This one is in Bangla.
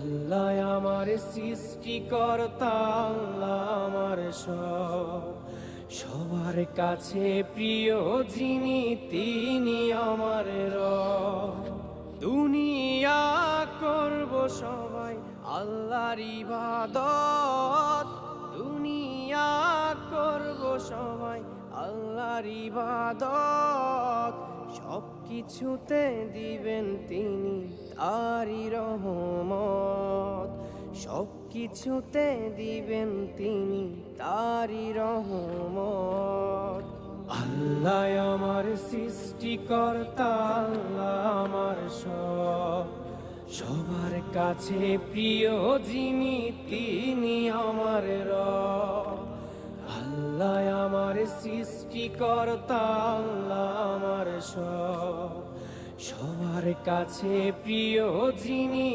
আল্লাহ আমার সৃষ্টিকর্তা, আল্লাহ আমার সব, সবার কাছে প্রিয় যিনি তিনি আমার রব। দুনিয়া করব সবাই আল্লাহর ইবাদত, দুনিয়া করব সবাই আল্লাহর ইবাদত, সব কিছুতে দিবেন তিনি তারই রহমত, সব কিছুতে দিবেন তিনি তারই রহমত। আল্লাহ আমার সৃষ্টিকর্তা, আল্লাহ আমার সব, সবার কাছে প্রিয় যিনি তিনি আমার রব। আল্লাহ আমার সৃষ্টিকর্তা, আল্লাহ আমার সব, সবার কাছে প্রিয় যিনি